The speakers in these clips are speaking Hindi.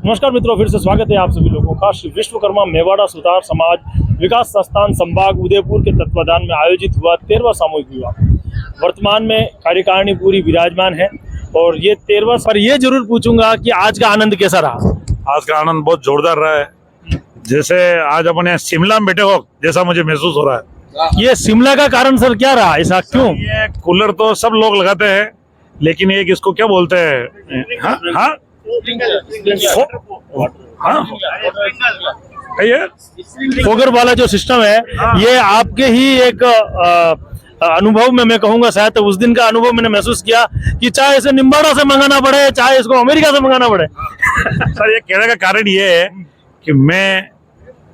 नमस्कार मित्रों, फिर से स्वागत है आप सभी लोगों का श्री विश्वकर्मा मेवाड़ा सुतार समाज विकास संस्थान संभाग उदयपुर के तत्वाधान में आयोजित हुआ 13वां सामूहिक विवाह। वर्तमान में कार्यकारिणी पूरी विराजमान है और ये 13वां। पर ये जरूर पूछूंगा कि आज का आनंद कैसा रहा? आज का आनंद बहुत जोरदार रहा है। जैसे आज अपने शिमला में बैठे हो जैसा मुझे महसूस हो रहा है। ये शिमला का कारण सर क्या रहा, ऐसा क्यों? ये कूलर तो सब लोग लगाते हैं, लेकिन एक इसको क्या बोलते हैं? हाँ हाँ हाँ ये फोगर वाला जो सिस्टम है, ये आपके ही एक अनुभव में मैं कहूंगा, शायद उस दिन का अनुभव मैंने महसूस किया कि चाहे इसे निम्बाड़ा से मंगाना पड़े, चाहे इसको अमेरिका से मंगाना पड़े। सर, ये कहने का कारण ये है कि मैं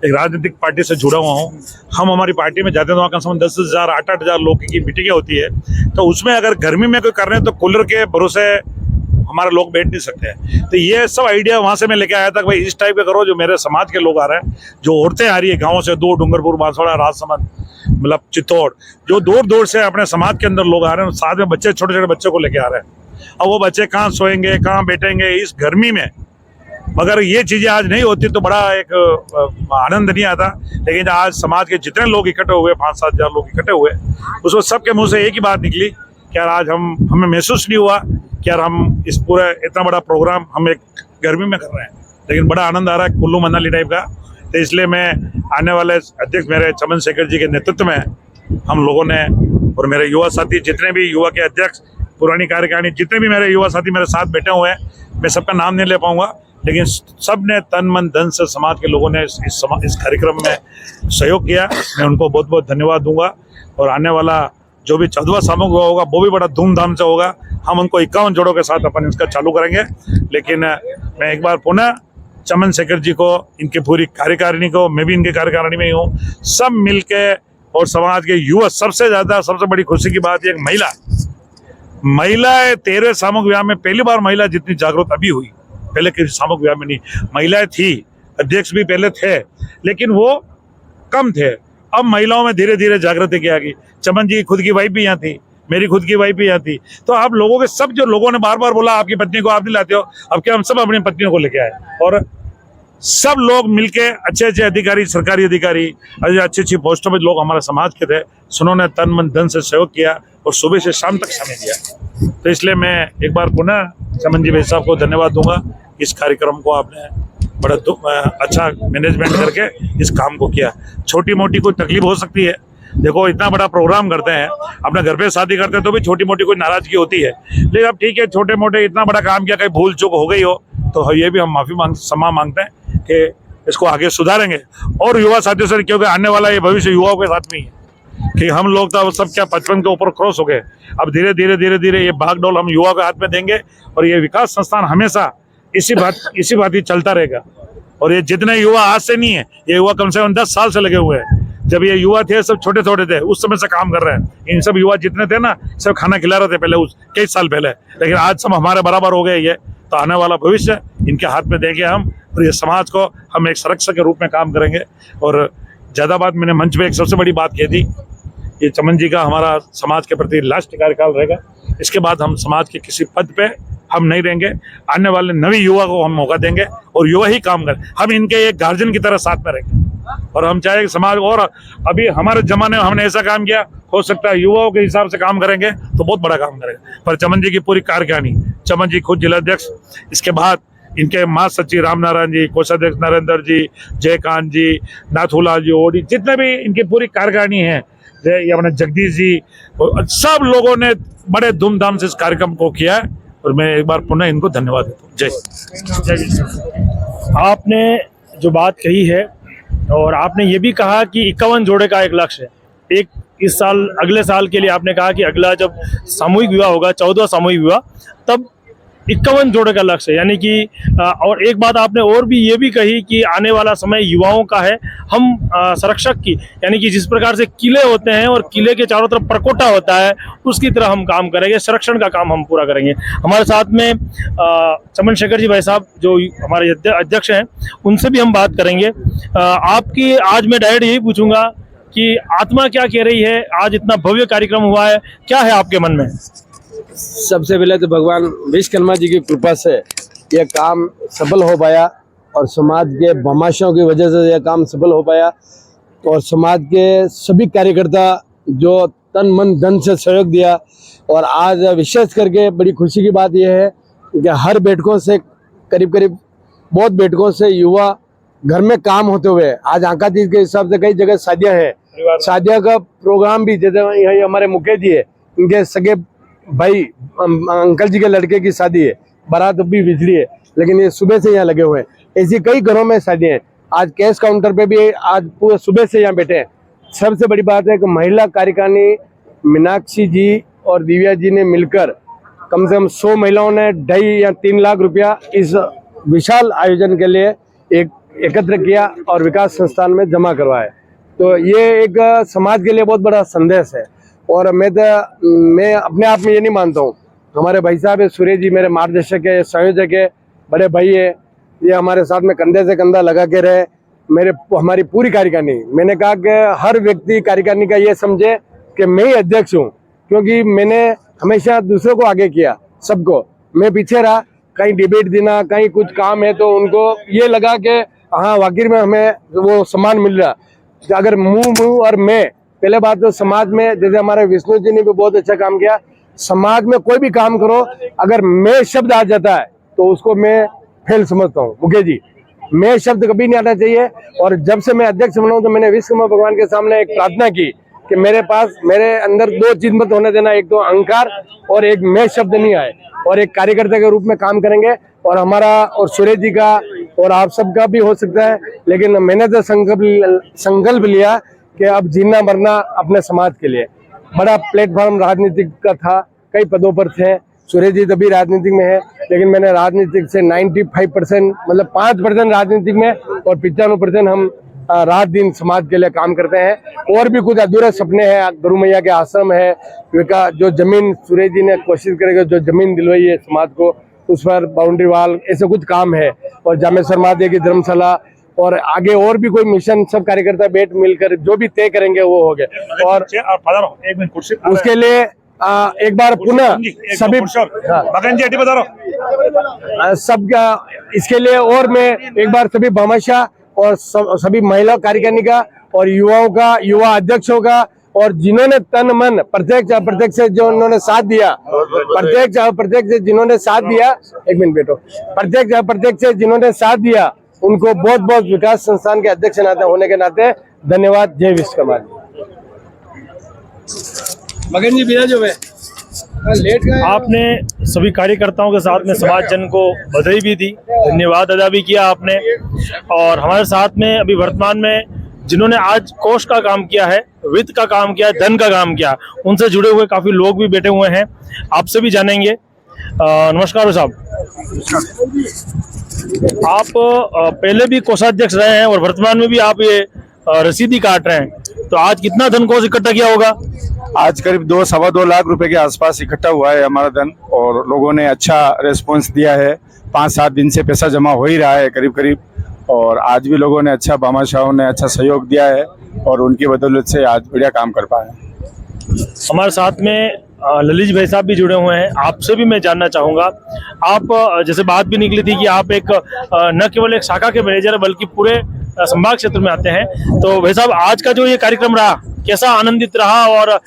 एक राजनीतिक पार्टी से जुड़ा हुआ हूँ। हम हमारी पार्टी में जाते हैं तो वहाँ कम से कम 10,000 8,000 लोग की मीटिंगें होती है। तो उसमें अगर गर्मी में कोई कर रहे हैं तो कूलर के भरोसे हमारे लोग बैठ नहीं सकते हैं। तो ये सब आइडिया वहाँ से मैं लेके आया था कि भाई इस टाइप का करो। जो मेरे समाज के लोग आ रहे हैं, जो औरतें आ रही है गाँव से दूर, डूंगरपुर, बांसवाड़ा, राजसमंद, मतलब चित्तौड़, जो दूर दूर से अपने समाज के अंदर लोग आ रहे हैं, साथ में बच्चे, छोटे छोटे बच्चों को लेके आ रहे हैं। अब वो बच्चे कहाँ सोएंगे, कहाँ बैठेंगे इस गर्मी में? मगर ये चीजें आज नहीं होती तो बड़ा एक आनंद नहीं आता। लेकिन आज समाज के जितने लोग इकट्ठे हुए, 5-7 हजार लोग इकट्ठे हुए, उसमें सबके मुंह से एक ही बात निकली कि यार आज हमें महसूस नहीं हुआ कि यार हम इस पूरा इतना बड़ा प्रोग्राम हम एक गर्मी में कर रहे हैं, लेकिन बड़ा आनंद आ रहा है, कुल्लू मनाली टाइप का। तो इसलिए मैं आने वाले अध्यक्ष मेरे चमन शेखर जी के नेतृत्व में हम लोगों ने, और मेरे युवा साथी जितने भी युवा के अध्यक्ष, पुरानी कार्यकारिणी जितने भी मेरे युवा साथी मेरे साथ बैठे हुए हैं, मैं सबका नाम नहीं ले पाऊंगा, लेकिन सब ने तन मन धन से समाज के लोगों ने इस कार्यक्रम में सहयोग किया। मैं उनको बहुत बहुत धन्यवाद दूंगा। और आने वाला जो भी 14वां सामूहिक विवाह होगा वो भी बड़ा धूमधाम से होगा। हम उनको 51 जोड़ों के साथ अपन इसका चालू करेंगे। लेकिन मैं एक बार पुनः चमन शेखर जी को, इनकी पूरी कार्यकारिणी को, मैं भी इनके कार्यकारिणी में ही हूँ, सब मिलके और समाज के युवा, सबसे बड़ी खुशी की बात है महिला 13वें सामूहिक विवाह में पहली बार महिला जितनी जागरूक अभी हुई। पहले किसी सामूहिक विवाह में नहीं, महिलाएं थी, अध्यक्ष भी पहले थे, लेकिन वो कम थे। अब महिलाओं में धीरे धीरे जागृति की आ गई। चमन जी खुद की वाइफ भी यहाँ थी, मेरी खुद की वाइफ भी यहाँ थी। तो आप लोगों के सब, जो लोगों ने बार बार बोला आपकी पत्नी को आप नहीं लाते हो, अब क्या हम सब अपनी पत्नियों को लेके आए, और सब लोग मिलके अच्छे अच्छे अधिकारी, सरकारी अधिकारी, अच्छी अच्छी पोस्टों में लोग हमारे समाज के थे, उन्होंने तन मन धन से सहयोग किया और सुबह से शाम तक समय दिया। तो इसलिए मैं एक बार पुनः चमन जी भाई साहब को धन्यवाद दूंगा। इस कार्यक्रम को आपने बड़ा अच्छा मैनेजमेंट करके इस काम को किया। छोटी मोटी कोई तकलीफ हो सकती है, देखो इतना बड़ा प्रोग्राम करते हैं, अपने घर पे शादी करते हैं तो भी छोटी मोटी कोई नाराजगी होती है, लेकिन अब ठीक है, छोटे मोटे इतना बड़ा काम किया, कहीं भूल चूक हो गई हो तो ये भी हम क्षमा मांगते हैं कि इसको आगे सुधारेंगे। और युवा साथियों से, क्योंकि आने वाला ये भविष्य युवाओं के साथ में ही है कि हम लोग तो सब क्या 55 के ऊपर क्रॉस हो गए। अब धीरे धीरे ये भागडोल हम युवाओं के हाथ में देंगे, और ये विकास संस्थान हमेशा इसी बात ही चलता रहेगा। और ये जितने युवा आज से नहीं है, ये युवा कम से कम 10 साल से लगे हुए हैं। जब ये युवा थे, सब छोटे छोटे थे, उस समय से काम कर रहे हैं। इन सब युवा जितने थे ना, सब खाना खिला रहे थे पहले, कई साल पहले, लेकिन आज सब हमारे बराबर हो गए। ये तो आने वाला भविष्य इनके हाथ में देंगे हम, और ये समाज को हम एक संरक्षक के रूप में काम करेंगे। और ज्यादा बात मैंने मंच पे एक सबसे बड़ी बात कही थी, ये चमन जी का हमारा समाज के प्रति लास्ट कार्यकाल रहेगा। इसके बाद हम समाज के किसी पद पे हम नहीं रहेंगे। आने वाले नवी युवा को हम मौका देंगे और युवा ही काम करें। हम इनके एक गार्जियन की तरह साथ में रहेंगे, और हम चाहे समाज, और अभी हमारे जमाने में हमने ऐसा काम किया, हो सकता है युवाओं के हिसाब से काम करेंगे तो बहुत बड़ा काम करेंगे। पर चमन जी की पूरी कार्यकारिणी, चमन जी खुद जिलाध्यक्ष, इसके बाद इनके महासचिव रामनारायण जी, कोषाध्यक्ष नरेंद्र जी, जयकांत जी, नाथूलाल जी, ओडी, जितने भी इनकी पूरी कार्यकारिणी है, ये अपने जगदीश जी, सब लोगों ने बड़े धूमधाम से इस कार्यक्रम को किया है। और मैं एक बार पुनः इनको धन्यवाद देता हूँ। जय। आपने जो बात कही है, और आपने ये भी कहा कि 51 जोड़े का एक लक्ष्य है। एक इस साल, अगले साल के लिए आपने कहा कि अगला जब सामूहिक विवाह होगा, 14वां सामूहिक विवाह, तब 51 जोड़े का लक्ष्य है। यानी कि और एक बात आपने और भी ये भी कही कि आने वाला समय युवाओं का है। हम संरक्षक की, यानी कि जिस प्रकार से किले होते हैं और किले के चारों तरफ परकोटा होता है, उसकी तरह हम काम करेंगे, संरक्षण का काम हम पूरा करेंगे। हमारे साथ में चमन शेखर जी भाई साहब जो हमारे अध्यक्ष हैं, उनसे भी हम बात करेंगे। आपकी आज मैं डायरेक्ट यही पूछूंगा कि आत्मा क्या कह रही है, आज इतना भव्य कार्यक्रम हुआ है, क्या है आपके मन में? सबसे पहले तो भगवान विश्वकर्मा जी की कृपा से ये काम सफल हो पाया और समाज के भामाशाहों की वजह से यह काम सफल हो पाया और समाज के सभी कार्यकर्ता जो तन मन धन से सहयोग दिया। और आज विशेष करके बड़ी खुशी की बात यह है कि हर बैठकों से करीब करीब बहुत बैठकों से युवा घर में काम होते हुए आज आका तीज के हिसाब से कई जगह शादियां हैं, शादियां का प्रोग्राम भी जैसे यही हमारे मुकेश जी है, इनके सगे भाई अंकल जी के लड़के की शादी है, बारात अभी बिजली है लेकिन ये सुबह से यहाँ लगे हुए हैं। ऐसी कई घरों में शादियां हैं। आज कैश काउंटर पे भी आज पूरे सुबह से यहाँ बैठे हैं। सबसे बड़ी बात है कि महिला कार्यकारिणी मीनाक्षी जी और दिव्या जी ने मिलकर कम से कम 100 महिलाओं ने 2.5 या 3 लाख रुपया इस विशाल आयोजन के लिए एकत्र किया और विकास संस्थान में जमा करवाया। तो ये एक समाज के लिए बहुत बड़ा संदेश है। और मैं अपने आप में ये नहीं मानता हूँ, हमारे भाई साहब है सुरेश जी, मेरे मार्गदर्शक है, संयोजक है, बड़े भाई है, ये हमारे साथ में कंधे से कंधा लगा के रहे। हमारी पूरी कार्यकारिणी, मैंने कहा कि हर व्यक्ति कार्यकारिणी का ये समझे कि मैं ही अध्यक्ष हूँ, क्योंकि मैंने हमेशा दूसरों को आगे किया, सबको मैं पीछे रहा। कहीं डिबेट देना, कहीं कुछ काम है तो उनको ये लगा कि हाँ वाकई में हमें वो सम्मान मिल रहा। अगर मुंह और मैं, पहले बात तो समाज में जैसे हमारे विष्णु जी ने भी बहुत अच्छा काम किया, समाज में कोई भी काम करो अगर मैं शब्द आ जाता है तो उसको मैं फेल समझता हूँ। मुकेश जी, मैं शब्द कभी नहीं आना चाहिए। और जब से मैं अध्यक्ष बना हूं तो मैंने विश्वकर्मा भगवान के सामने एक प्रार्थना की कि मेरे अंदर 2 चीज मत होने देना, एक तो अहंकार और एक मैं शब्द नहीं आए, और एक कार्यकर्ता के रूप में काम करेंगे। और हमारा और सुरेश जी का और आप सबका भी हो सकता है, लेकिन मैंने तो संकल्प लिया कि अब जीना मरना अपने समाज के लिए। बड़ा प्लेटफॉर्म राजनीतिक का था, कई पदों पर थे, सुरेश जी तभी राजनीतिक में है, लेकिन मैंने राजनीतिक से 95% मतलब 5% राजनीतिक में और 95% हम रात दिन समाज के लिए काम करते हैं। और भी कुछ अधूरे सपने हैं, गुरु मैया के आश्रम है, जो जमीन सुरेश जी ने कोशिश करेगा, जो जमीन दिलवाई है समाज को, उस पर बाउंड्री वाल, ऐसे कुछ काम है। और जामेश्वर महादेव की धर्मशाला और आगे और भी कोई मिशन सब कार्यकर्ता बैठ मिलकर जो भी तय करेंगे वो हो गए। और उसके लिए एक बार पुनः सभी सबका इसके लिए और मैं एक बार सभी भामाशाह और सभी महिला कार्यकारिणी का और युवाओं का, युवा अध्यक्षों का, और जिन्होंने तन मन प्रत्यक्ष अप्रत्यक्ष से जो उन्होंने साथ दिया, प्रत्यक्ष अप्रत्यक्ष से जिन्होंने साथ दिया, एक मिनट बैठो, प्रत्यक्ष अप्रत्यक्ष से जिन्होंने साथ दिया उनको बहुत बहुत विकास संस्थान के अध्यक्ष होने के नाते धन्यवाद। जय विश्वकर्मा जी। मगन जी बिना जो लेट गए। आपने सभी कार्यकर्ताओं के साथ में समाज जन को बधाई भी दी, धन्यवाद अदा भी किया आपने। और हमारे साथ में अभी वर्तमान में जिन्होंने आज कोष का काम किया है, वित्त का काम किया, धन का काम किया, उनसे जुड़े हुए काफी लोग भी बैठे हुए हैं, आपसे भी जानेंगे। नमस्कार साहब, आप पहले भी कोषाध्यक्ष रहे हैं और वर्तमान में भी आप ये रसीदी काट रहे हैं, तो आज कितना धन कोष इकट्ठा किया होगा? आज करीब 2-2.25 लाख रुपए के आसपास इकट्ठा हुआ है हमारा धन, और लोगों ने अच्छा रेस्पॉन्स दिया है। 5-7 दिन से पैसा जमा हो ही रहा है करीब करीब, और आज भी लोगों ने अच्छा, भामाशाहों ने अच्छा सहयोग दिया है और उनकी बदौलत से आज बढ़िया काम कर पाए। हमारे साथ में ललित भाई साहब भी जुड़े हुए हैं, आपसे भी मैं जानना चाहूँगा। आप जैसे बात भी निकली थी कि आप एक न केवल एक शाखा के मैनेजर है बल्कि पूरे संभाग क्षेत्र में आते हैं, तो भाई साहब आज का जो ये कार्यक्रम रहा कैसा आनंदित रहा, और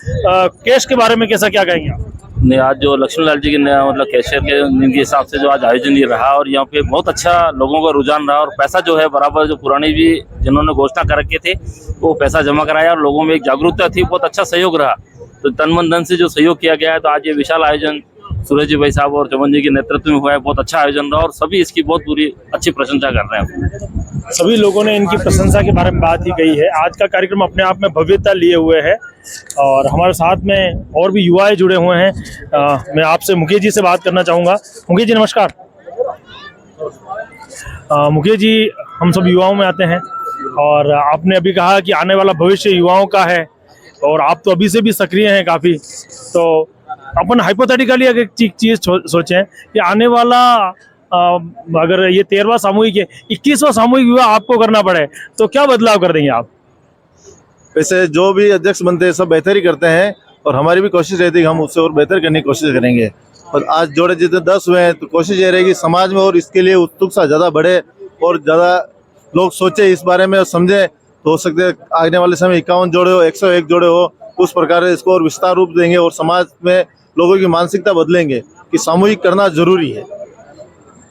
कैश के बारे में कैसा क्या कहेंगे आप? नहीं, आज जो लक्ष्मण लाल जी के मतलब कैशियर के हिसाब से जो आज आयोजन ये रहा, और यहाँ पे बहुत अच्छा लोगों का रुझान रहा, और पैसा जो है बराबर जो पुरानी भी जिन्होंने घोषणा कर रखे थे वो पैसा जमा कराया, और लोगों में एक जागरूकता थी, बहुत अच्छा सहयोग रहा। तो तन मन धन से जो सहयोग किया गया है, तो आज ये विशाल आयोजन सूरज जी भाई साहब और चमन जी के नेतृत्व में हुआ है, बहुत अच्छा आयोजन रहा, और सभी इसकी बहुत पूरी अच्छी प्रशंसा कर रहे हैं। सभी लोगों ने इनकी प्रशंसा के बारे में बात ही कही है। आज का कार्यक्रम अपने आप में भव्यता लिए हुए है, और हमारे साथ में और भी युवा जुड़े हुए हैं। मैं आपसे मुकेश जी से बात करना चाहूँगा। मुकेश जी नमस्कार। मुकेश जी, हम सब युवाओं में आते हैं, और आपने अभी कहा कि आने वाला भविष्य युवाओं का है, और आप तो अभी से भी सक्रिय हैं काफ़ी। तो अपन हाइपोथेटिकली अगर एक चीज़ सोचें कि आने वाला अगर ये 13वां सामूहिक है, 21वां सामूहिक विवाह आपको करना पड़े तो क्या बदलाव कर देंगे आप? वैसे जो भी अध्यक्ष बनते हैं सब बेहतर ही करते हैं, और हमारी भी कोशिश रहती है कि हम उससे और बेहतर करने की कोशिश करेंगे। और आज जोड़े जितने 10 हुए हैं, तो कोशिश ये रहेगी समाज में और इसके लिए उत्सुकता ज़्यादा बढ़े और ज़्यादा लोग सोचे इस बारे में और समझे। तो हो सकते है आने वाले समय 51 जोड़े हो, 101 जोड़े हो, उस प्रकार से इसको और विस्तार रूप देंगे और समाज में लोगों की मानसिकता बदलेंगे कि सामूहिक करना जरूरी है।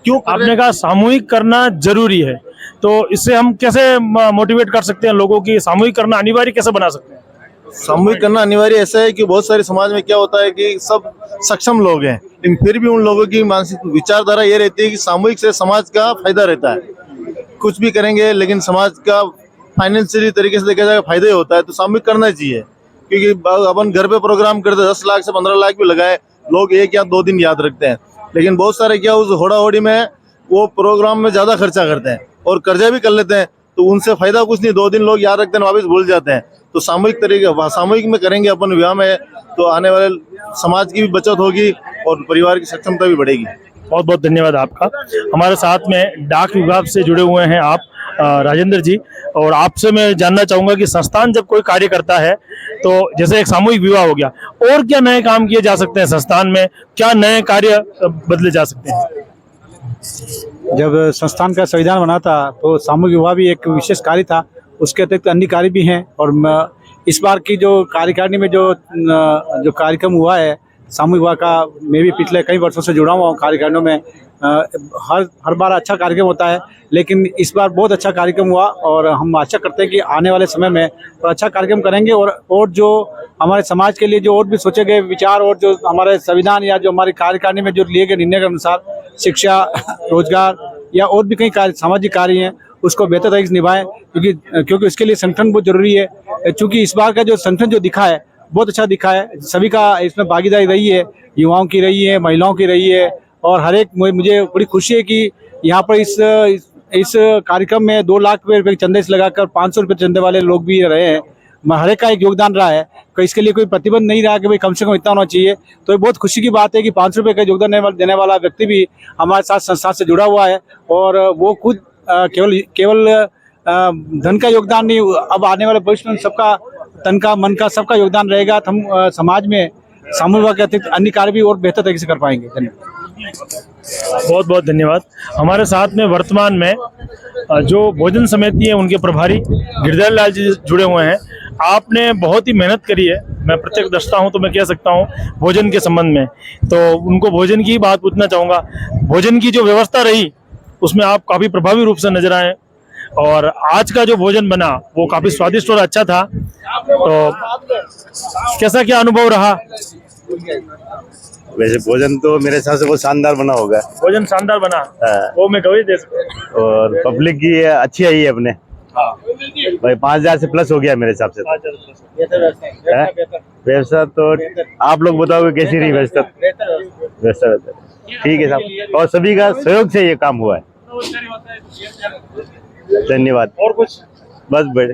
क्यों आपने कहा सामूहिक करना जरूरी है, तो इससे हम कैसे मोटिवेट कर सकते हैं लोगों की, सामूहिक करना अनिवार्य कैसे बना सकते हैं? सामूहिक करना अनिवार्य ऐसा है कि बहुत सारे समाज में क्या होता है कि सब सक्षम लोग हैं, लेकिन फिर भी उन लोगों की मानसिक विचारधारा ये रहती है कि सामूहिक से समाज का फायदा रहता है। कुछ भी करेंगे लेकिन समाज का फाइनेंशियली तरीके से देखा जाए फायदा ही होता है, तो सामूहिक करना चाहिए। क्योंकि अपन घर पे प्रोग्राम करते 10 लाख से 15 लाख भी लगाए, लोग 1 या 2 दिन याद रखते हैं, लेकिन बहुत सारे क्या उस होड़ा होड़ी में वो प्रोग्राम में ज्यादा खर्चा करते हैं और कर्जा भी कर लेते हैं, तो उनसे फायदा कुछ नहीं, 2 दिन लोग याद रखते हैं, वापस भूल जाते हैं। तो सामूहिक तरीके सामूहिक में करेंगे अपन विवाह में, तो आने वाले समाज की भी बचत होगी और परिवार की सक्षमता भी बढ़ेगी। बहुत बहुत धन्यवाद आपका। हमारे साथ में डाक विभाग से जुड़े हुए हैं आप राजेंद्र जी, और आपसे मैं जानना चाहूंगा कि संस्थान जब कोई कार्य करता है, तो जैसे एक सामूहिक विवाह हो गया, और क्या नए काम किए जा सकते हैं संस्थान में, क्या नए कार्य बदले जा सकते हैं? जब संस्थान का संविधान बना था तो सामूहिक विवाह भी एक विशेष कार्य था, उसके अतिरिक्त अन्य कार्य भी हैं। और इस बार की जो कार्यकारिणी में जो कार्यक्रम हुआ है सामूहिक विवाह का, मैं भी पिछले कई वर्षों से जुड़ा हुआ हूँ कार्यकारिणियों में। हर बार अच्छा कार्यक्रम होता है, लेकिन इस बार बहुत अच्छा कार्यक्रम हुआ और हम आशा करते हैं कि आने वाले समय में और अच्छा कार्यक्रम करेंगे। और जो हमारे समाज के लिए जो और भी सोचे गए विचार और जो हमारे संविधान या जो हमारी कार्यकारिणी में जो लिए गए निर्णय के अनुसार शिक्षा, रोजगार या और भी कई कार्य सामाजिक कार्य हैं, उसको बेहतर तरीके से निभाएं, क्योंकि उसके लिए संगठन बहुत जरूरी है। क्योंकि इस बार का जो संगठन जो दिखा है बहुत अच्छा दिखा है, सभी का इसमें भागीदारी रही है, युवाओं की रही है, महिलाओं की रही है, और हर एक मुझे बड़ी खुशी है कि यहाँ पर इस कार्यक्रम में 2 लाख रुपए चंदे से लगाकर 500 रुपये चंदे वाले लोग भी रहे हैं। हर एक का एक योगदान रहा है, तो इसके लिए कोई प्रतिबंध नहीं रहा कि भाई कम से कम इतना होना चाहिए। तो ये बहुत खुशी की बात है कि 500 रुपये का योगदान देने वाला व्यक्ति भी हमारे साथ संस्था से जुड़ा हुआ है, और वो खुद केवल धन का योगदान नहीं, अब आने वाले भविष्य में सबका तन का मन का सबका योगदान रहेगा, तो हम समाज में सामूहिक विवाह के अतिरिक्त अन्य कार्य भी और बेहतर तरीके से कर पाएंगे। धन्यवाद। बहुत बहुत धन्यवाद। हमारे साथ में वर्तमान में जो भोजन समिति है उनके प्रभारी गिरधर लाल जी जुड़े हुए हैं। आपने बहुत ही मेहनत करी है, मैं प्रत्यक्षदर्शी हूं तो मैं कह सकता हूं भोजन के संबंध में, तो उनको भोजन की बात पूछना चाहूँगा। भोजन की जो व्यवस्था रही उसमें आप काफ़ी प्रभावी रूप से नजर आए, और आज का जो भोजन बना वो काफ़ी स्वादिष्ट और अच्छा था, तो कैसा क्या अनुभव रहा? वैसे भोजन तो मेरे हिसाब से बहुत शानदार बना होगा, भोजन शानदार बना, वो मैं गवाही दे सकता हूं। और पब्लिक की अच्छी आई है अपने भाई, 5000 से प्लस हो गया मेरे हिसाब से। व्यवस्था तो आप लोग बताओगे कैसी रही व्यवस्था? व्यवस्था ठीक है साहब, और सभी का सहयोग से ये काम हुआ है। धन्यवाद। और कुछ? बस बड़े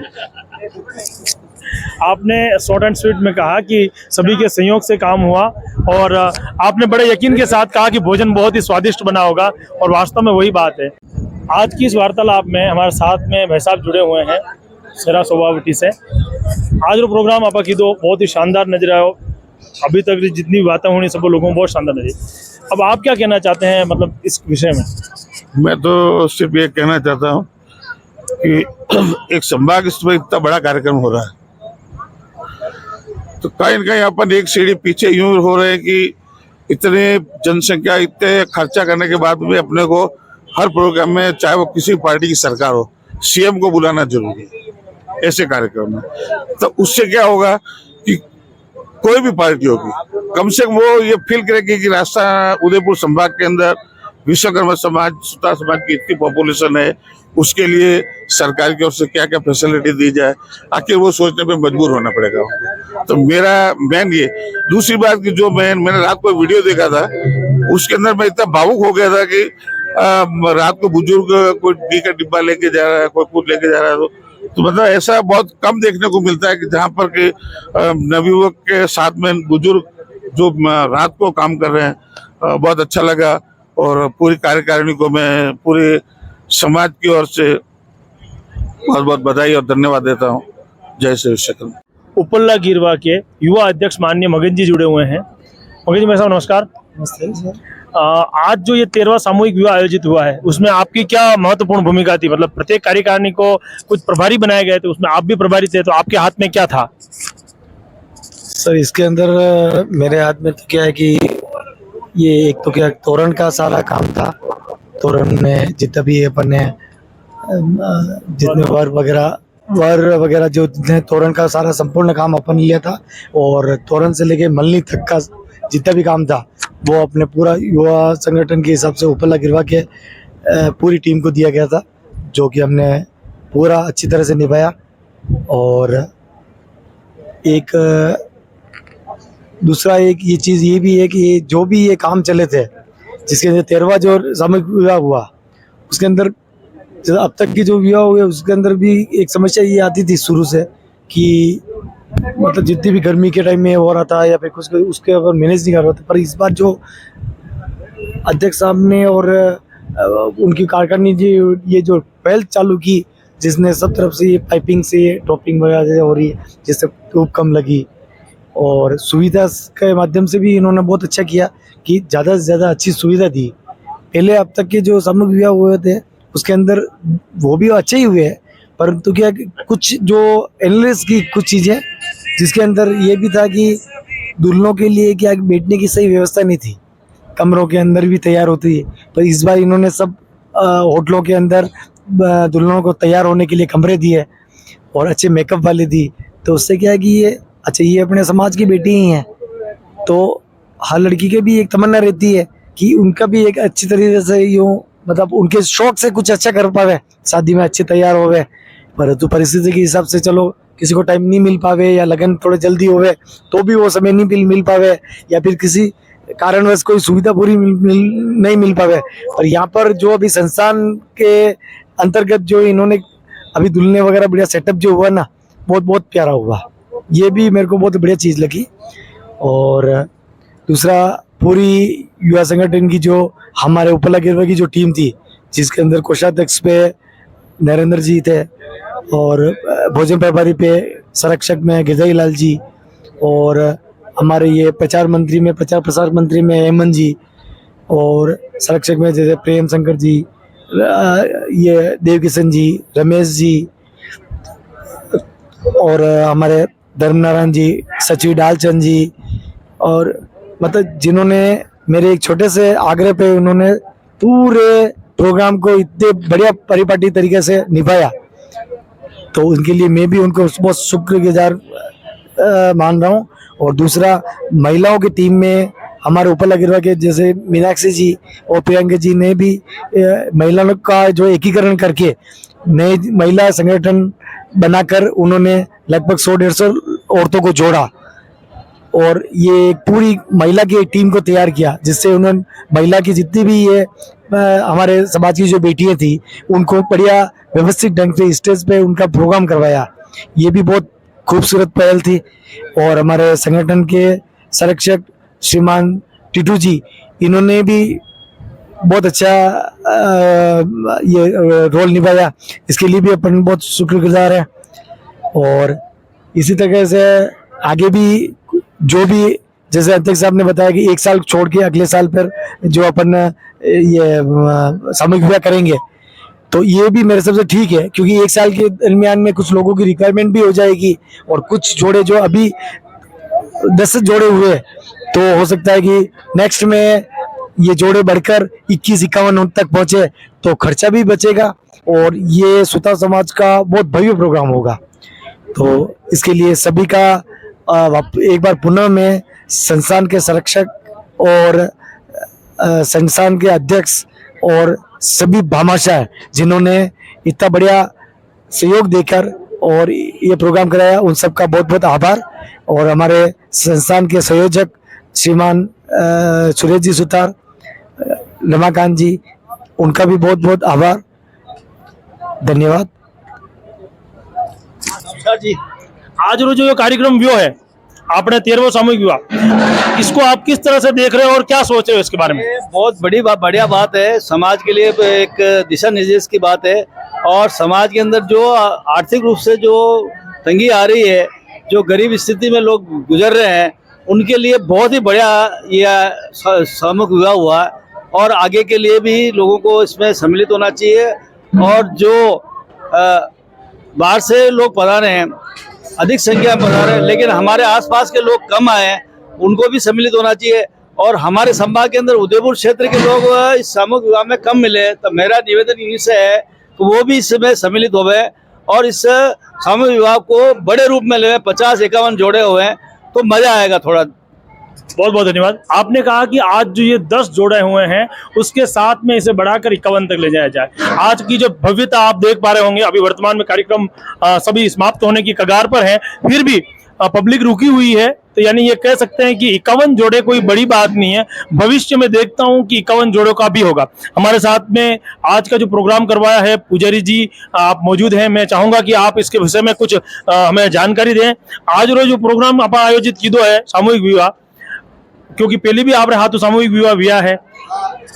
आपने शॉर्ट एंड स्वीट में कहा कि सभी के सहयोग से काम हुआ, और आपने बड़े यकीन के साथ कहा कि भोजन बहुत ही स्वादिष्ट बना होगा, और वास्तव में वही बात है। आज की इस वार्तालाप में हमारे साथ में भाई साहब जुड़े हुए हैं सेरा सोभावटी से। आज जो प्रोग्राम आपका की दो बहुत ही शानदार नजर आया, अभी तक जितनी बातें होनी सब लोगों को बहुत शानदार नजर। अब आप क्या कहना चाहते हैं मतलब इस विषय में? मैं तो सिर्फ ये कहना चाहता हूँ कि एक संभाग इसमें इतना बड़ा कार्यक्रम हो रहा है, तो कहीं न कहीं अपन एक सीढ़ी पीछे यूं हो रहे हैं कि इतने जनसंख्या, इतने खर्चा करने के बाद भी अपने को हर प्रोग्राम में, चाहे वो किसी पार्टी की सरकार हो, सीएम को बुलाना जरूरी है ऐसे कार्यक्रम में। तो उससे क्या होगा कि कोई भी पार्टी होगी, कम से कम वो ये फील करेगी कि रास्ता उदयपुर संभाग के अंदर विश्वकर्मा समाज, सुतार समाज की इतनी पॉपुलेशन है, उसके लिए सरकार की ओर से क्या क्या फैसिलिटी दी जाए, आखिर वो सोचने पे मजबूर होना पड़ेगा। तो मेरा मेन ये। दूसरी बात कि जो मैंने रात को वीडियो देखा था, उसके अंदर मैं इतना भावुक हो गया था कि रात को बुजुर्ग कोई घी का डिब्बा लेके जा रहा है, कोई कुछ लेके जा रहा है, तो मतलब ऐसा बहुत कम देखने को मिलता है कि जहाँ पर कि नवयुवक के साथ में बुजुर्ग जो रात को काम कर रहे हैं। बहुत अच्छा लगा, और पूरी कार्यकारिणी को मैं पूरे समाज की ओर से बहुत बहुत बधाई और धन्यवाद देता हूँ। जय श्री विश्वकर्मा। उपल्ला गिरवा के युवा अध्यक्ष माननीय मगन जी जुड़े हुए हैं। मगन जी मेरे साथ नमस्कार। नमस्ते सर। आज जो ये 13वां सामूहिक विवाह आयोजित हुआ है उसमें आपकी क्या महत्वपूर्ण भूमिका थी? मतलब प्रत्येक कार्यकारिणी को कुछ प्रभारी बनाए गए थे, उसमें आप भी प्रभारी थे, तो आपके हाथ में क्या था? सर इसके अंदर मेरे हाथ में तो क्या है कि ये एक तो क्या तोरण का सारा काम था। तोरण में जितना भी अपन ने जितने वर वगैरह जो जितने तोरण का सारा संपूर्ण काम अपन लिया था, और तोरण से लेके मलनी तक का जितना भी काम था वो अपने पूरा युवा संगठन के हिसाब से उपला गिरवा के पूरी टीम को दिया गया था, जो कि हमने पूरा अच्छी तरह से निभाया। और एक दूसरा एक ये चीज़ ये भी है कि जो भी ये काम चले थे, जिसके अंदर 13वां जो सामूहिक विवाह हुआ उसके अंदर जो अब तक के जो विवाह हुए उसके अंदर भी एक समस्या ये आती थी शुरू से कि मतलब जितनी भी गर्मी के टाइम में हो रहा था या फिर कुछ उसके ऊपर मैनेज नहीं कर रहा था। पर इस बार जो अध्यक्ष साहब ने और उनकी कार्यकारिणी जी ये जो पहल चालू की, जिसने सब तरफ से ये पाइपिंग से टॉपिंग वगैरह हो रही है, जिससे धूप कम लगी, और सुविधा के माध्यम से भी इन्होंने बहुत अच्छा किया कि ज़्यादा से ज़्यादा अच्छी सुविधा दी। पहले अब तक के जो सामूहिक विवाह हुए थे उसके अंदर वो भी अच्छे ही हुए हैं, परंतु क्या कुछ जो एनालिस की कुछ चीज़ें जिसके अंदर ये भी था कि दुल्हनों के लिए क्या बैठने की सही व्यवस्था नहीं थी, कमरों के अंदर भी तैयार होती है। पर इस बार इन्होंने सब होटलों के अंदर दुल्हनों को तैयार होने के लिए कमरे दिए और अच्छे मेकअप वाले दी। तो उससे क्या है कि ये अच्छा ये अपने समाज की बेटी ही हैं, तो हर लड़की के भी एक तमन्ना रहती है कि उनका भी एक अच्छी तरीके से यूँ मतलब उनके शौक से कुछ अच्छा कर पावे, शादी में अच्छे तैयार होवे। परंतु परिस्थिति के हिसाब से चलो किसी को टाइम नहीं मिल पावे या लगन थोड़े जल्दी होवे तो भी वो समय नहीं मिल पावे, या फिर किसी कारणवश कोई सुविधा पूरी नहीं मिल पावे। और यहाँ पर जो अभी संस्थान के अंतर्गत जो इन्होंने अभी दुल्हने वगैरह बढ़िया सेटअप जो हुआ ना, बहुत प्यारा हुआ। ये भी मेरे को बहुत बढ़िया चीज़ लगी। और दूसरा पूरी युवा संगठन की जो हमारे उपला गिरवा की जो टीम थी, जिसके अंदर कोषाध्यक्ष पे नरेंद्र जी थे और भोजन प्रभारी पे संरक्षक में गिरजाई लाल जी, और हमारे ये प्रचार प्रसार मंत्री में हेमंत जी, और संरक्षक में जैसे प्रेम शंकर जी, ये देव किशन जी, रमेश जी, और हमारे धर्मनारायण जी, सचिव डालचंद जी, और मतलब जिन्होंने मेरे एक छोटे से आग्रह पे उन्होंने पूरे प्रोग्राम को इतने बढ़िया परिपाटी तरीके से निभाया, तो उनके लिए मैं भी उनको बहुत शुक्रगुजार मान रहा हूँ। और दूसरा महिलाओं की टीम में हमारे उपला गिरवा के जैसे मीनाक्षी जी और प्रियंका जी ने भी महिलाओं का जो एकीकरण करके नए महिला संगठन बनाकर उन्होंने लगभग 100-150 औरतों को जोड़ा और ये पूरी महिला की एक टीम को तैयार किया, जिससे उन्होंने महिला की जितनी भी ये हमारे समाज की जो बेटियां थी उनको बढ़िया व्यवस्थित ढंग से स्टेज पे उनका प्रोग्राम करवाया। ये भी बहुत खूबसूरत पहल थी। और हमारे संगठन के संरक्षक श्रीमान टिटू जी, इन्होंने भी बहुत अच्छा ये रोल निभाया, इसके लिए भी अपन बहुत शुक्रगुजार हैं। और इसी तरह से आगे भी जो भी जैसे अध्यक्ष साहब ने बताया कि 1 साल छोड़ के अगले साल पर जो अपन ये सामूहिक विवाह करेंगे, तो ये भी मेरे सबसे ठीक है, क्योंकि 1 साल के दरमियान में कुछ लोगों की रिक्वायरमेंट भी हो जाएगी और कुछ जोड़े जो अभी 10 जोड़े हुए तो हो सकता है कि नेक्स्ट में ये जोड़े बढ़कर 21-51 तक पहुंचे तो खर्चा भी बचेगा और ये सुतार समाज का बहुत भव्य प्रोग्राम होगा। तो इसके लिए सभी का एक बार पुनः मैं संस्थान के संरक्षक और संस्थान के अध्यक्ष और सभी भामाशाह जिन्होंने इतना बढ़िया सहयोग देकर और ये प्रोग्राम कराया, उन सबका बहुत बहुत आभार। और हमारे संस्थान के संयोजक श्रीमान सुरेश जी सुतार, रमाकांत जी, उनका भी बहुत बहुत आभार, धन्यवाद। जी, आज रोज जो कार्यक्रम व्यूह है आपने 13वां सामूहिक विवाह, इसको आप किस तरह से देख रहे हो और क्या सोच रहे हो इसके बारे में? बहुत बढ़िया बात है, समाज के लिए एक दिशा निर्देश की बात है। और समाज के अंदर जो आर्थिक रूप से जो तंगी आ रही है, जो गरीब स्थिति में लोग गुजर रहे हैं, उनके लिए बहुत ही बढ़िया यह सामूहिक विवाह हुआ है और आगे के लिए भी लोगों को इसमें सम्मिलित होना चाहिए। और जो बाहर से लोग पधारे हैं, अधिक संख्या में पधारे हैं, लेकिन हमारे आसपास के लोग कम आए हैं, उनको भी सम्मिलित होना चाहिए। और हमारे संभाग के अंदर उदयपुर क्षेत्र के लोग इस सामूहिक विवाह में कम मिले, तो मेरा निवेदन इन्हीं से है कि वो भी इसमें सम्मिलित हो गए और इस सामूहिक विवाह को बड़े रूप में ले। 50-51 जोड़े हुए हैं तो मजा आएगा थोड़ा। बहुत बहुत धन्यवाद। आपने कहा कि आज जो ये 10 जोड़े हुए हैं उसके साथ में इसे बढ़ाकर 51 तक ले जाया जाए। आज की जो भव्यता आप देख पा रहे होंगे, अभी वर्तमान में कार्यक्रम सभी समाप्त होने की कगार पर है, फिर भी पब्लिक रुकी हुई है, तो यानी ये कह सकते हैं कि 51 जोड़े कोई बड़ी बात नहीं है। भविष्य में देखता हूं कि 51 जोड़ों का भी होगा। हमारे साथ में आज का जो प्रोग्राम करवाया है पुजारी जी आप मौजूद हैं, मैं चाहूंगा कि आप इसके विषय में कुछ हमें जानकारी दें। आज रोज जो प्रोग्राम आप आयोजित कीधो है सामूहिक विवाह, क्योंकि पहले भी आप हाथ सामूहिक विवाह है,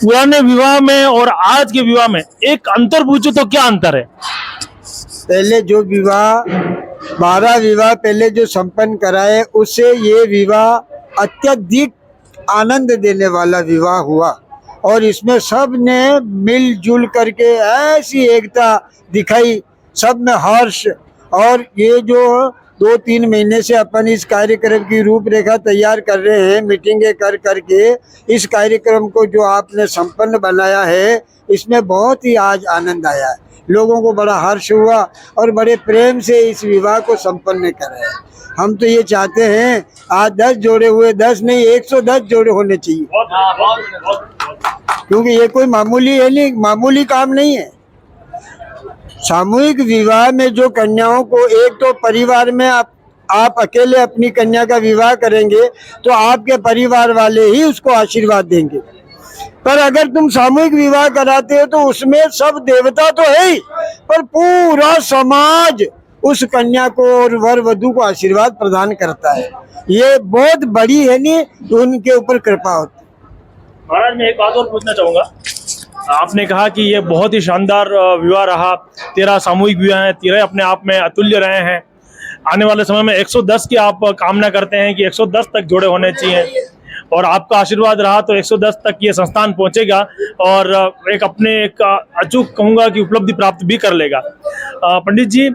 पुराने विवाह में और आज के विवाह में एक अंतर पूछो तो क्या अंतर है? पहले जो विवाह 12 विवाह पहले जो संपन्न कराए, उससे ये विवाह अत्यधिक आनंद देने वाला विवाह हुआ और इसमें सब ने मिलजुल करके ऐसी एकता दिखाई, सब में हर्ष। और ये जो 2-3 महीने से अपन इस कार्यक्रम की रूपरेखा तैयार कर रहे हैं, मीटिंगें कर करके इस कार्यक्रम को जो आपने संपन्न बनाया है, इसमें बहुत ही आज आनंद आया है। लोगों को बड़ा हर्ष हुआ और बड़े प्रेम से इस विवाह को संपन्न कराया। हम तो ये चाहते हैं आज 10 जोड़े हुए, 10 नहीं 110 जोड़े होने चाहिए, क्योंकि ये कोई मामूली है नहीं, मामूली काम नहीं है। सामूहिक विवाह में जो कन्याओं को, एक तो परिवार में आप अकेले अपनी कन्या का विवाह करेंगे तो आपके परिवार वाले ही उसको आशीर्वाद देंगे, पर अगर तुम सामूहिक विवाह कराते हो तो उसमें सब देवता तो है ही, पर पूरा समाज उस कन्या को और वर वधू को आशीर्वाद प्रदान करता है। ये बहुत बड़ी है नहीं, तो उनके ऊपर कृपा होती है। महाराज मैं एक बात और पूछना चाहूंगा, आपने कहा कि ये बहुत ही शानदार विवाह रहा, 13 सामूहिक विवाह हैं, 13 अपने आप में अतुल्य रहे हैं। आने वाले समय में 110 की आप कामना करते हैं कि 110 तक जोड़े होने चाहिए, और आपका आशीर्वाद रहा तो 110 तक ये संस्थान पहुंचेगा और एक अपने एक अचूक कहूंगा कि उपलब्धि प्राप्त भी कर लेगा। पंडित जी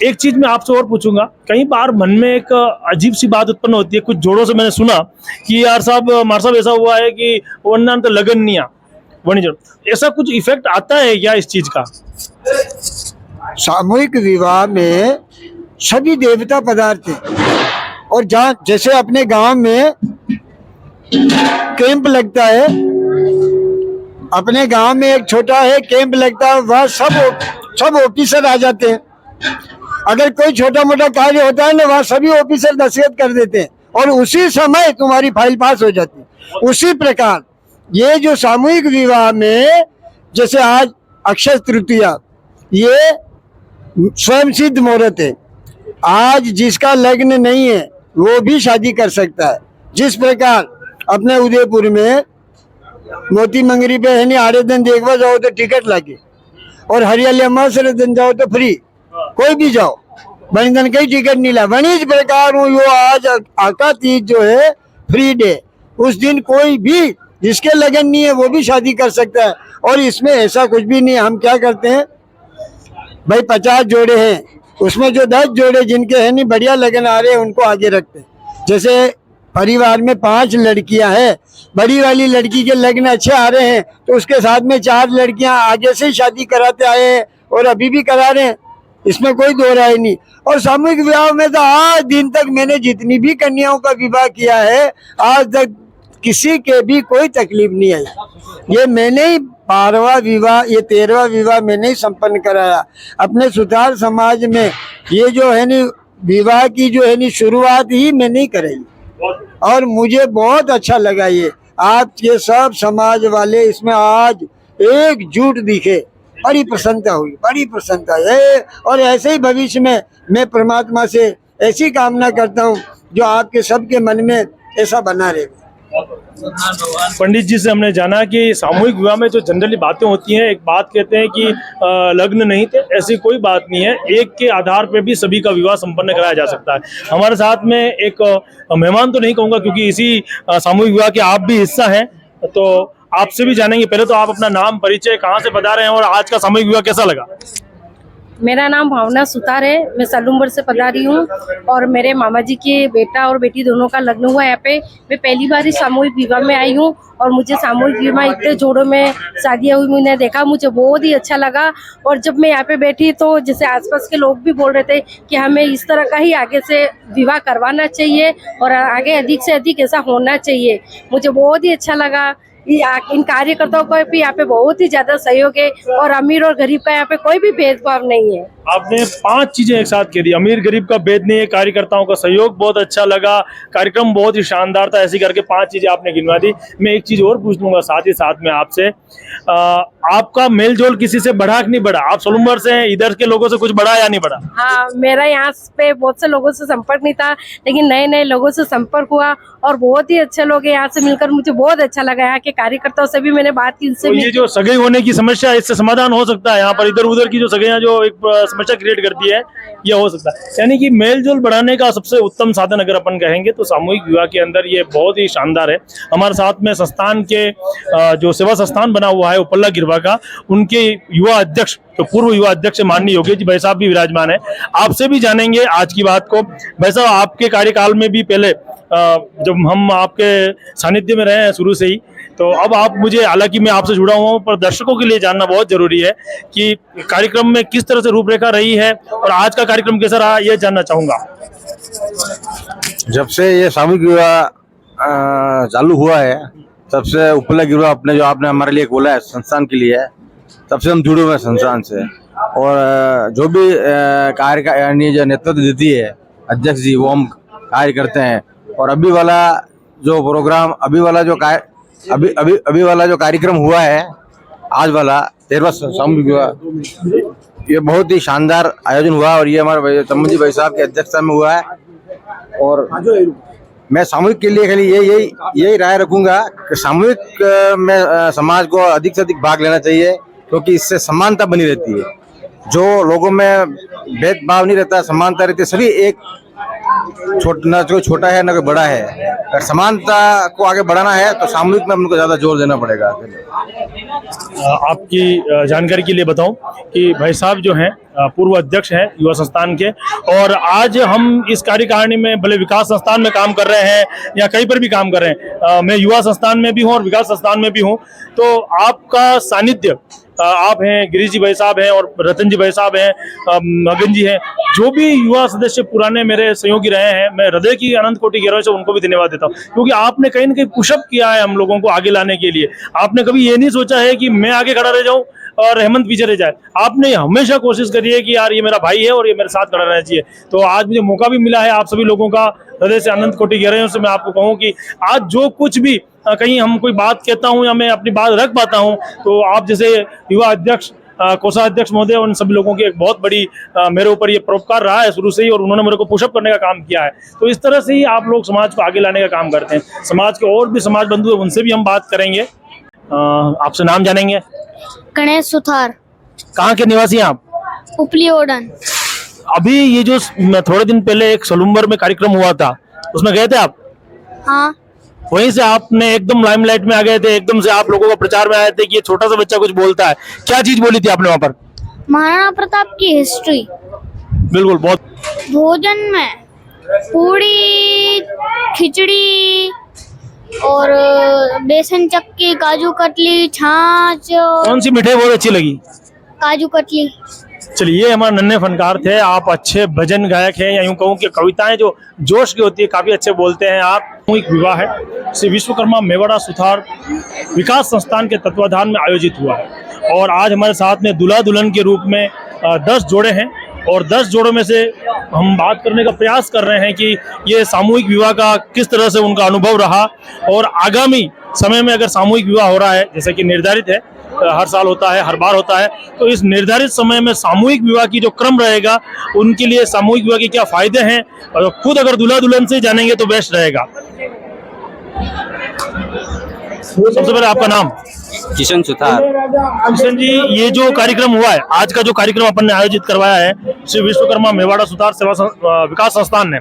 एक चीज मैं आपसे और पूछूंगा, कई बार मन में एक अजीब सी बात उत्पन्न होती है, कुछ जोड़ों से मैंने सुना कि यार साहब हमारे साहब ऐसा हुआ है कि वरना तो लगन नहीं आ वही, ऐसा कुछ इफेक्ट आता है क्या इस चीज का? सामूहिक विवाह में सभी देवता पदार्थ हैं, और जहाँ जैसे अपने गांव में कैंप लगता है, अपने गांव में एक छोटा है कैंप लगता है, वह सब ऑफिसर आ जाते हैं। अगर कोई छोटा मोटा कार्य होता है ना, वहाँ सभी ऑफिसर दस्तखत कर देते हैं और उसी समय तुम्हारी फाइल पास हो जाती है। उसी प्रकार ये जो सामूहिक विवाह में, जैसे आज अक्षय तृतीया, ये स्वयं सिद्ध मुहूर्त है। आज जिसका लग्न नहीं है वो भी शादी कर सकता है। जिस प्रकार अपने उदयपुर में मोती मंगरी पे है नहीं, आड़े दिन देखवा जाओ तो टिकट लगे, और हरियाली अमावस्या दिन जाओ तो फ्री, कोई भी जाओ, बनिधन कई टिकट नहीं ला। वही इस प्रकार वो आज आका तीज जो है फ्री डे, उस दिन कोई भी जिसके लगन नहीं है वो भी शादी कर सकता है। और इसमें ऐसा कुछ भी नहीं है। हम क्या करते हैं भाई, 50 जोड़े हैं, उसमें जो 10 जोड़े जिनके हैं नहीं बढ़िया लगन आ रहे हैं उनको आगे रखते हैं। जैसे परिवार में 5 लड़कियां हैं, बड़ी वाली लड़की के लग्न अच्छे आ रहे हैं तो उसके साथ में 4 लड़कियां आगे से शादी कराते आए हैं और अभी भी करा रहे हैं, इसमें कोई दो राय नहीं। और सामूहिक विवाह में तो आज दिन तक मैंने जितनी भी कन्याओं का विवाह किया है, आज तक किसी के भी कोई तकलीफ नहीं आई। ये मैंने ही 12वां विवाह, ये 13वां विवाह मैंने ही संपन्न कराया अपने सुतार समाज में। ये जो है नी विवाह की जो है नी शुरुआत ही मैंने ही कराई और मुझे बहुत अच्छा लगा। ये आपके सब समाज वाले इसमें आज एकजुट दिखे, बड़ी प्रसन्नता हुई, बड़ी प्रसन्नता है। और ऐसे ही भविष्य में मैं परमात्मा से ऐसी कामना करता हूँ जो आपके सबके मन में ऐसा बना रहे। पंडित जी से हमने जाना कि सामूहिक विवाह में जो जनरली बातें होती हैं, एक बात कहते हैं कि लग्न नहीं थे, ऐसी कोई बात नहीं है। एक के आधार पे भी सभी का विवाह संपन्न कराया जा सकता है। हमारे साथ में एक मेहमान तो नहीं कहूँगा, क्योंकि इसी सामूहिक विवाह के आप भी हिस्सा हैं, तो आपसे भी जानेंगे। पहले तो आप अपना नाम, परिचय, कहाँ से पधारे हैं और आज का सामूहिक विवाह कैसा लगा? मेरा नाम भावना सुतार है, मैं सलूम्बर से पधारी हूँ और मेरे मामा जी के बेटा और बेटी दोनों का लग्न हुआ यहाँ पे। मैं पहली बार ही सामूहिक विवाह में आई हूँ और मुझे सामूहिक विवाह इतने जोड़ों में शादियाँ हुई मैंने देखा, मुझे बहुत ही अच्छा लगा। और जब मैं यहाँ पे बैठी तो जैसे आसपास के लोग भी बोल रहे थे कि हमें इस तरह का ही आगे से विवाह करवाना चाहिए और आगे अधिक से अधिक ऐसा होना चाहिए। मुझे बहुत ही अच्छा लगा। इन कार्यकर्ताओं का भी यहाँ पे बहुत ही ज्यादा सहयोग है और अमीर और गरीब का यहाँ पे कोई भी भेदभाव नहीं है। आपने 5 चीजें एक साथ कह दी, अमीर गरीब का भेद नहीं है, कार्यकर्ताओं का सहयोग बहुत अच्छा लगा, कार्यक्रम बहुत ही शानदार था, ऐसी करके 5 चीजें आपने गिनवा दी। मैं एक चीज और पूछ लूंगा साथ ही साथ में आपसे, आपका मेल जोल किसी से बढ़ा कि नहीं बढ़ा? आप सोलुम्बर से हैं, इधर के लोगों से कुछ बढ़ा या नहीं बढ़ा? हाँ, मेरा यहाँ पे बहुत से लोगों से संपर्क नहीं था, लेकिन नए नए लोगों से संपर्क हुआ और बहुत ही अच्छे लोग हैं। यहाँ से मिलकर मुझे बहुत अच्छा लगा। यहाँ के कार्यकर्ताओं से भी मैंने बात की, तो ये जो सगाई होने की समस्या है, इससे समाधान हो सकता है? यहाँ पर इधर उधर की जो सगाइयाँ जो एक समस्या क्रिएट करती है, ये हो सकता है। यानी कि मेल जोल बढ़ाने का सबसे उत्तम साधन अगर अपन कहेंगे तो सामूहिक विवाह के अंदर ये बहुत ही शानदार है। हमारे साथ में संस्थान के जो सेवा संस्थान बना हुआ है उपल्ला गिरवा का, उनके युवा अध्यक्ष, तो पूर्व युवा अध्यक्ष माननीय योगेश जी भाई साहब भी विराजमान है। आपसे भी जानेंगे आज की बात को। भाई साहब, आपके कार्यकाल में भी पहले जब हम आपके सानिध्य में रहे हैं शुरू से ही, तो अब आप मुझे, हालांकि मैं आपसे जुड़ा हुआ हूँ, पर दर्शकों के लिए जानना बहुत जरूरी है कि कार्यक्रम में किस तरह से रूपरेखा रही है और आज का कार्यक्रम कैसा रहा, यह जानना चाहूंगा। जब से ये सामूहिक विवाह चालू हुआ है, तब से उपल्ला गिरवा अपने जो आपने हमारे लिए बोला है संस्थान के लिए, तब से हम जुड़े हुए हैं संस्थान से। और जो भी कार्य का यानी जो नेतृत्व देती है अध्यक्ष जी, वो हम कार्य करते हैं। और अभी वाला जो प्रोग्राम, अभी वाला जो कार्यक्रम हुआ है, आज वाला 13वां सामूहिक विवाह, ये बहुत ही शानदार आयोजन हुआ और ये हमारे चम्मन जी भाई साहब की अध्यक्षता में हुआ है। और मैं सामूहिक के लिए खाली यही राय रखूंगा कि सामूहिक में समाज को अधिक से अधिक भाग लेना चाहिए, क्योंकि इससे समानता बनी रहती है। जो लोगों में भेदभाव नहीं रहता, समानता रहती है। सभी एक, ना कोई छोटा है ना कोई बड़ा है। अगर समानता को आगे बढ़ाना है तो सामूहिक में हमको ज्यादा जोर देना पड़ेगा। आपकी जानकारी के लिए बताऊं कि भाई साहब जो हैं पूर्व अध्यक्ष हैं युवा संस्थान के, और आज हम इस कार्यकारिणी में भले विकास संस्थान में काम कर रहे हैं या कहीं पर भी काम कर रहे हैं, मैं युवा संस्थान में भी हूं और विकास संस्थान में भी हूं, तो आपका सानिध्य, आप हैं, गिरीश जी भाई साहब हैं और रतन जी भाई साहब हैं, मगन जी हैं, जो भी युवा सदस्य पुराने मेरे सहयोगी रहे हैं, मैं हृदय की अनंत कोटि गहराई से उनको भी धन्यवाद देता हूं, क्योंकि आपने कहीं ना कहीं पुशअप किया है हम लोगों को आगे लाने के लिए। आपने कभी ये नहीं सोचा है कि मैं आगे खड़ा रह जाऊं और हेमंत पीछे रह जाए। आपने हमेशा कोशिश करी है कि यार ये मेरा भाई है और ये मेरे साथ खड़ा रहना चाहिए। तो आज मुझे मौका भी मिला है आप सभी लोगों का, हृदय से अनंत कोटि गहराइयों से मैं आपको कहूँ कि आज जो कुछ भी कहीं हम कोई बात कहता हूँ या मैं अपनी बात रख पाता हूँ, तो आप जैसे युवा अध्यक्ष, कोषाध्यक्ष महोदय, उन सभी लोगों की एक बहुत बड़ी मेरे ऊपर ये परोपकार रहा है शुरू से ही, और उन्होंने मेरे को पुशअप करने का काम किया है। तो इस तरह से ही आप लोग समाज को आगे लाने का काम करते हैं। समाज के और भी समाज बंधु हैं, उनसे भी हम बात करेंगे। आपसे नाम जानेंगे। गणेश सुथार। कहाँ के निवासी हैं आप? उपली ओडन। अभी ये जो थोड़े दिन पहले एक सलूम्बर में कार्यक्रम हुआ था, उसमें गए थे आप? हाँ। वहीं से आपने एकदम लाइमलाइट में आ गए थे, एकदम से आप लोगों का प्रचार में आए थे कि ये छोटा सा बच्चा कुछ बोलता है। क्या चीज बोली थी आपने वहाँ पर? महाराणा प्रताप की हिस्ट्री। बिल्कुल। बहुत भोजन में पूड़ी, खिचड़ी और बेसन चक्की, काजू कतली, छाछ। कौन सी मिठाई बहुत अच्छी लगी? काजू कतली। चलिए, हमारे नन्हे फनकार थे, आप अच्छे भजन गायक हैं, या यूं कहूँ कि कविताएं जो जोश की होती है काफी अच्छे बोलते हैं आप। एक विवाह है श्री विश्वकर्मा मेवाड़ा सुथार विकास संस्थान के तत्वाधान में आयोजित हुआ है, और आज हमारे साथ में दूल्हा दुल्हन के रूप में 10 जोड़े हैं, और 10 जोड़ों में से हम बात करने का प्रयास कर रहे हैं कि ये सामूहिक विवाह का किस तरह से उनका अनुभव रहा, और आगामी समय में अगर सामूहिक विवाह हो रहा है, जैसे कि निर्धारित है, हर साल होता है, हर बार होता है, तो इस निर्धारित समय में सामूहिक विवाह की जो क्रम रहेगा, उनके लिए सामूहिक विवाह के क्या फायदे हैं, और खुद अगर दूल्हा दुल्हन से जानेंगे तो बेस्ट रहेगा। सबसे पहले आपका नाम? किशन सुथार। किशन जी, ये जो कार्यक्रम हुआ है, आज का जो कार्यक्रम अपन ने आयोजित करवाया है श्री विश्वकर्मा मेवाड़ा सुतार सेवा विकास संस्थान ने,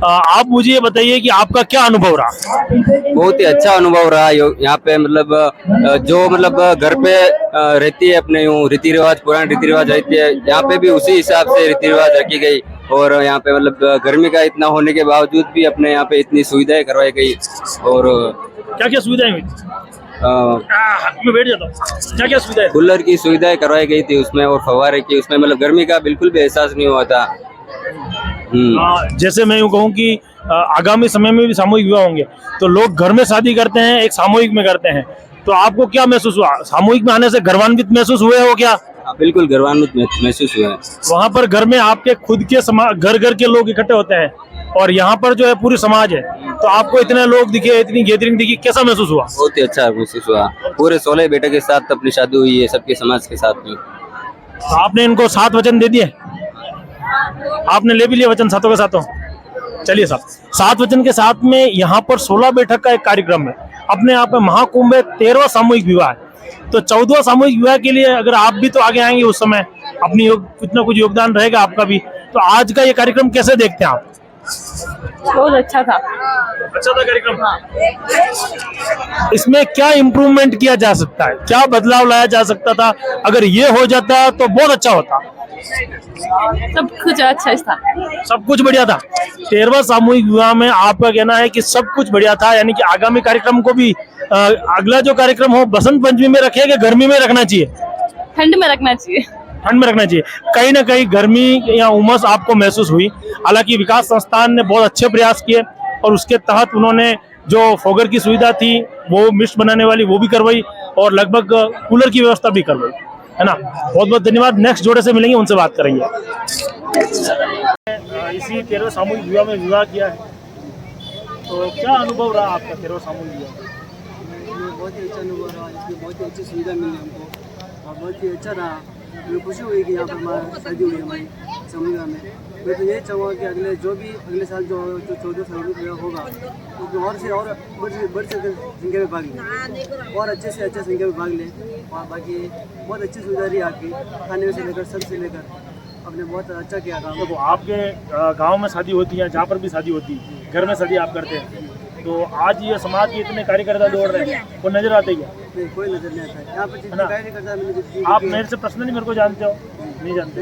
आप मुझे ये बताइए कि आपका क्या अनुभव रहा? बहुत ही अच्छा अनुभव रहा। यहाँ पे मतलब जो मतलब घर पे रहती है अपने यूँ रीति रिवाज, पुराने रीति रिवाज रहती है, यहाँ पे भी उसी हिसाब से रीति रिवाज रखी गई। और यहाँ पे मतलब गर्मी का इतना होने के बावजूद भी अपने यहाँ पे इतनी सुविधाएं करवाई गई। और क्या क्या सुविधाएं हुई? मैं बैठ जाता हूँ। क्या क्या सुविधाएं? कूलर की सुविधाएं करवाई गई थी उसमें, और फव्वारे की, उसमें मतलब गर्मी का बिल्कुल भी एहसास नहीं हुआ था। जैसे मैं यूँ कहूँ कि आगामी समय में भी सामूहिक विवाह होंगे, तो लोग घर में शादी करते हैं, एक सामूहिक में करते हैं, तो आपको क्या महसूस हुआ? सामूहिक में आने से गर्वान्वित महसूस हुए हो क्या? बिल्कुल गर्वान्वित महसूस हुआ है। वहाँ पर घर में आपके खुद के घर घर के लोग इकट्ठे होते हैं, और यहाँ पर जो है पूरी समाज है, तो आपको इतने लोग दिखे, इतनी गैदरिंग दिखी, कैसा महसूस हुआ? बहुत ही अच्छा महसूस हुआ। पूरे 16 बेटे के साथ अपनी शादी हुई है, सबके समाज के साथ में। तो आपने इनको 7 वचन दे दिए? आपने ले भी लिया वचन सातों के सातों? चलिए साहब, 7 वचन के साथ में यहाँ पर 16 बैठक का एक कार्यक्रम है, अपने आप में महाकुंभ है, 13वां सामूहिक विवाह है। तो 14वां सामूहिक विवाह के लिए अगर आप भी तो आगे आएंगे उस समय, अपनी कुछ ना कुछ योगदान रहेगा आपका भी, तो आज का ये कार्यक्रम कैसे देखते हैं आप? बहुत अच्छा था। अच्छा था कार्यक्रम। इसमें क्या इम्प्रूवमेंट किया जा सकता है, क्या बदलाव लाया जा सकता था? अगर ये हो जाता तो बहुत अच्छा होता। सब कुछ अच्छा था, सब कुछ बढ़िया था। 13वां सामूहिक विवाह में आपका कहना है कि सब कुछ बढ़िया था, यानी कि आगामी कार्यक्रम को भी अगला जो कार्यक्रम हो बसंत पंचमी में रखे कि गर्मी में रखना चाहिए? ठंड में रखना चाहिए। ठंड में रखना चाहिए। कहीं ना कहीं गर्मी या उमस आपको महसूस हुई? हालांकि विकास संस्थान ने बहुत अच्छे प्रयास किए, और उसके तहत उन्होंने जो फोगर की सुविधा थी, वो मिस्ट बनाने वाली, वो भी करवाई, और लगभग कूलर की व्यवस्था भी करवाई, है ना। बहुत बहुत धन्यवाद। नेक्स्ट जोड़े से मिलेंगे, उनसे बात करेंगे। इसी 13वें सामूहिक विवाह में विवाह किया है, तो क्या अनुभव रहा आपका 13वें सामूहिक विवाह? बहुत ही अच्छा अनुभव रहा। इसमें बहुत ही अच्छी सुविधा मिली हमको, और बहुत ही अच्छा रहा। मुझे खुशी हुई कि यहाँ पर हमारी शादी हुई हमारी सामूहिक में। मैं तो यही चाहूँगा कि अगले साल जो 14 सामूहिक विवाह होगा, तो और से और बढ़ से संख्या में भाग लें, और अच्छे से अच्छे संख्या में भाग लें। और बाकी बहुत अच्छी सुविधा रही आपकी, खाने से लेकर सब से लेकर, आपने बहुत अच्छा किया काम। देखो, आपके गांव में शादी होती है, जहाँ पर भी शादी होती है, घर में शादी आप करते हैं, तो आज ये समाज के इतने कार्यकर्ता दौड़ रहे हैं, वो नजर आते क्या? नहीं, कोई नजर नहीं आता है यहाँ पर जितने कार्यकर्ता। आप मेरे से पर्सनली मेरे को जानते हो? नहीं जानते।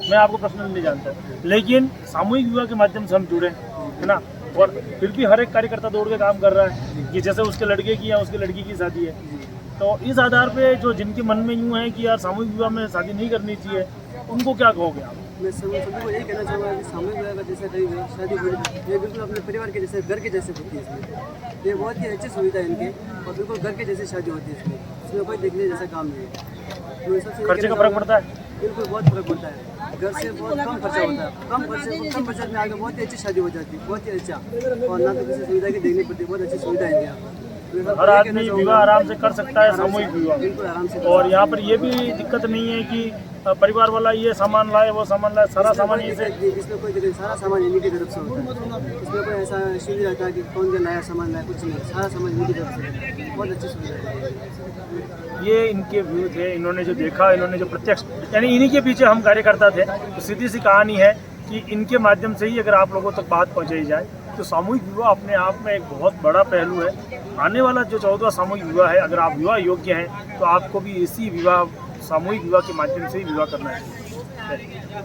मैं आपको पर्सनली नहीं जानता, लेकिन सामूहिक विवाह के माध्यम से हम जुड़े, है ना। और फिर भी हर एक कार्यकर्ता दौड़ के काम कर रहा है कि जैसे उसके लड़के की या उसके लड़की की शादी है, तो इस आधार पे जो जिनके मन में यूँ है कि यार सामूहिक विवाह में शादी नहीं करनी चाहिए, उनको क्या कहोगे आप? मैं सभी को यही कहना चाहूँगा कि सामूहिक विवाह का जैसे शादी हुई, ये बिल्कुल अपने परिवार के जैसे, घर के जैसे होती है। इसमें ये बहुत ही अच्छी सुविधा है इनकी, और बिल्कुल घर के जैसे शादी होती है। इसमें कोई देखने जैसा काम नहीं है। तो सबसे खर्चे का फर्क पड़ता है? बिल्कुल बहुत फर्क पड़ता है। घर से बहुत कम खर्चा होता है, कम बजट में आगे बहुत ही अच्छी शादी हो जाती है, बहुत ही अच्छा। और ना तो किसी सुविधा की देखनी पड़ती है, बहुत अच्छी सुविधा है यहाँ। हर आदमी विवाह आराम से कर सकता है, सामूहिक विवाह। बिल्कुल आराम से। और यहाँ पर ये भी दिक्कत नहीं है कि परिवार वाला ये सामान लाए, वो सामान लाए, सारा सामान ये से। इसमें कोई दिक्कत, सारा सामान इन्हीं की तरफ से होता है। इसमें कोई ऐसा इश्यू नहीं रहता कि कौन क्या लाया सामान लाया, कुछ नहीं, सारा सामान इन्हीं की तरफ से। बहुत अच्छी सुविधा है। ये इनके व्यू थे, इन्होंने जो देखा, इन्होंने जो प्रत्यक्ष, यानी इन्हीं के पीछे हम कार्यकर्ता थे। तो सीधी सी कहानी है कि इनके माध्यम से ही अगर आप लोगों तक बात पहुँचाई जाए, तो सामूहिक विवाह अपने आप में एक बहुत बड़ा पहलू है। आने वाला जो 14वां सामूहिक विवाह है, अगर आप विवाह योग्य हैं, तो आपको भी इसी सामूहिक विवाह के माध्यम से ही विवाह करना चाहिए।